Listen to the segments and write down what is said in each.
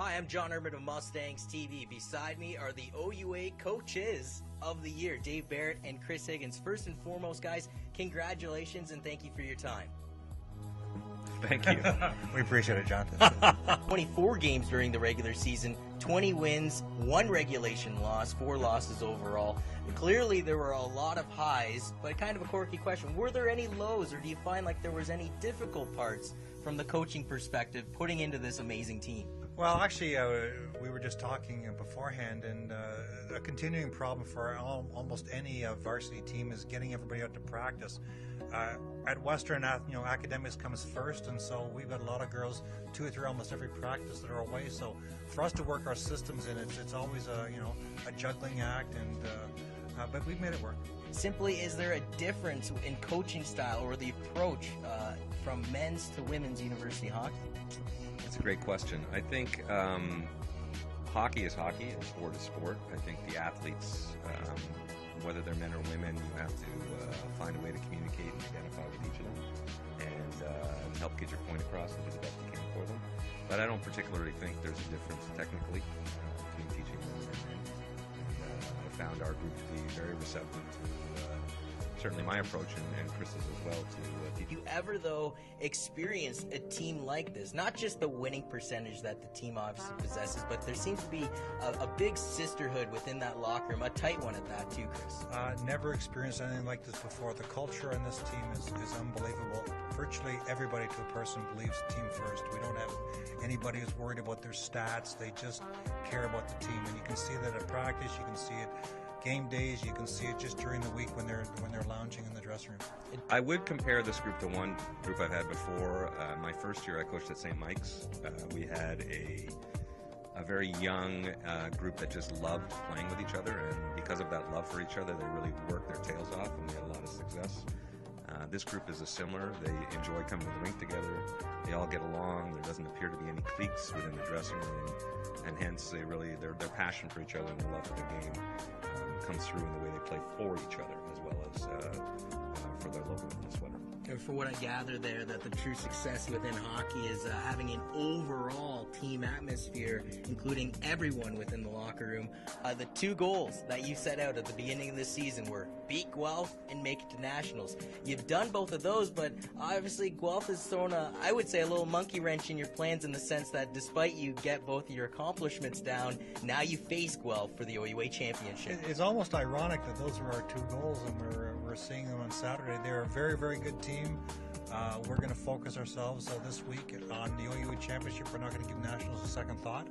Hi, I'm John Urban of Mustangs TV. Beside me are the OUA Coaches of the Year, Dave Barrett and Chris Higgins. First and foremost, guys, congratulations and thank you for your time. Thank you. We appreciate it, John. 24 games during the regular season, 20 wins, 1 regulation loss, 4 losses overall. Clearly there were a lot of highs, but kind of a quirky question. Were there any lows, or do you find like there was any difficult parts from the coaching perspective putting into this amazing team? Well, actually, we were just talking beforehand, and a continuing problem for almost any varsity team is getting everybody out to practice. At Western, academics comes first, and so we've got a lot of girls 2 or 3 almost every practice that are away. So for us to work our systems in, it's always a juggling act, and but we've made it work. Simply, is there a difference in coaching style or the approach from men's to women's university hockey? That's a great question. I think hockey is hockey and sport is sport. I think the athletes, whether they're men or women, you have to find a way to communicate and identify with each of them and help get your point across and do the best you can for them. But I don't particularly think there's a difference technically between teaching women and men. And I found our group to be very receptive to certainly my approach and Chris's as well to Did you ever, though, experience a team like this? Not just the winning percentage that the team obviously possesses, but there seems to be a big sisterhood within that locker room, a tight one at that too, Chris. Never experienced anything like this before. The culture in this team is unbelievable. Virtually everybody to a person believes team first. We don't have anybody who's worried about their stats. They just care about the team, and you can see that at practice. You can see it game days. You can see it just during the week when they're lounging in the dressing room. I would compare this group to one group I've had before. My first year I coached at St. Mike's. We had a very young group that just loved playing with each other, and because of that love for each other, they really worked their tails off and they had a lot of success. This group is similar. They enjoy coming to the rink together. They all get along. There doesn't appear to be any cliques within the dressing room, and hence their passion for each other and their love for the game comes through in the way they play for each other as well as for their logo in the sweater. For what I gather there, that the true success within hockey is having an overall team atmosphere, including everyone within the locker room. The 2 goals that you set out at the beginning of the season were beat Guelph and make it to nationals. You've done both of those, but obviously Guelph has thrown I would say a little monkey wrench in your plans, in the sense that despite you get both of your accomplishments down, now you face Guelph for the OUA championship. It's almost ironic that those were our 2 goals, and we're seeing them on Saturday. They're a very, very good team. We're going to focus ourselves this week on the OUA championship. We're not going to give nationals a second thought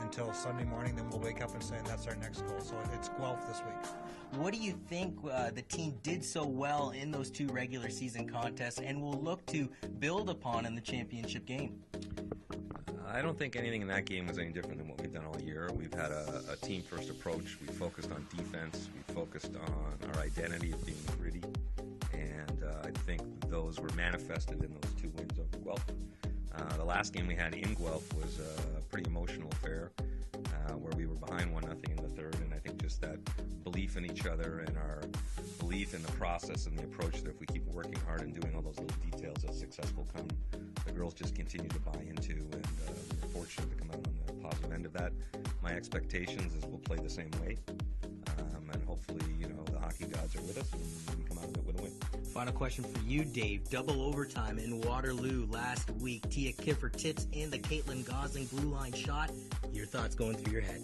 until Sunday morning. Then we'll wake up and say that's our next goal. So it's Guelph this week. What do you think the team did so well in those 2 regular season contests and will look to build upon in the championship game? I don't think anything in that game was any different than what we've done all year. We've had a team-first approach. We focused on defense. We focused on our identity of being gritty. And I think those were manifested in those 2 wins over Guelph. The last game we had in Guelph was a pretty emotional affair where we were behind 1-0 in the third, and I think just that belief in each other and our belief in the process and the approach that if we keep working hard and doing all those little details, that success will come. The girls just continue to buy into, and we're fortunate to come out on the positive end of that. My expectations is we'll play the same way, and hopefully, the hockey gods are with us and we come out of it with a win. Final question for you, Dave. Double overtime in Waterloo last week. Tia Kiffer tips in the Caitlin Gosling blue line shot. Your thoughts going through your head?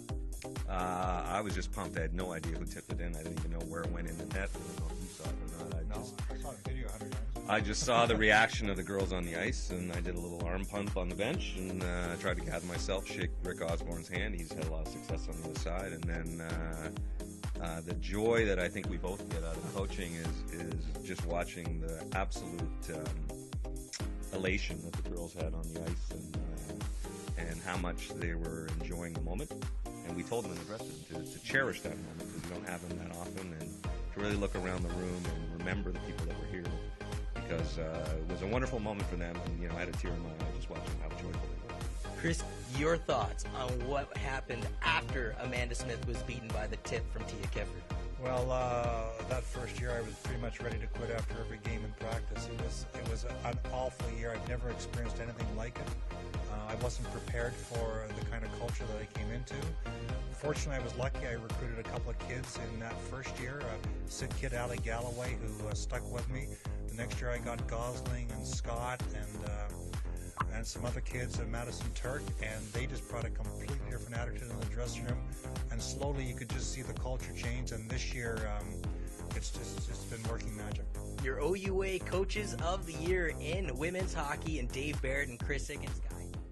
I was just pumped. I had no idea who tipped it in. I didn't even know where it went in the net. I don't know if you saw it or not. I saw the video 100 times. I just saw the reaction of the girls on the ice, and I did a little arm pump on the bench and tried to gather myself, shake Rick Osborne's hand. He's had a lot of success on the other side. And then the joy that I think we both get out of coaching is just watching the absolute elation that the girls had on the ice and how much they were enjoying the moment. And we told them in the dressing room to cherish that moment, because you don't have them that often, and to really look around the room and remember the people that were here, because it was a wonderful moment for them, and I had a tear in my eye just watching how joyful they were. Chris, your thoughts on what happened after Amanda Smith was beaten by the tip from Tia Kiffer? Well, that first year I was pretty much ready to quit after every game in practice. It was an awful year. I've never experienced anything like it. I wasn't prepared for the kind of culture that I came into. Fortunately, I was lucky. I recruited a couple of kids in that first year. Sid Kid, Ali Galloway, who stuck with me. The next year I got Gosling and Scott and some other kids at Madison Turk, and they just brought a completely different attitude in the dressing room. And slowly you could just see the culture change. And this year, it's been working magic. Your OUA Coaches of the Year in women's hockey, and Dave Barrett and Chris Higgins.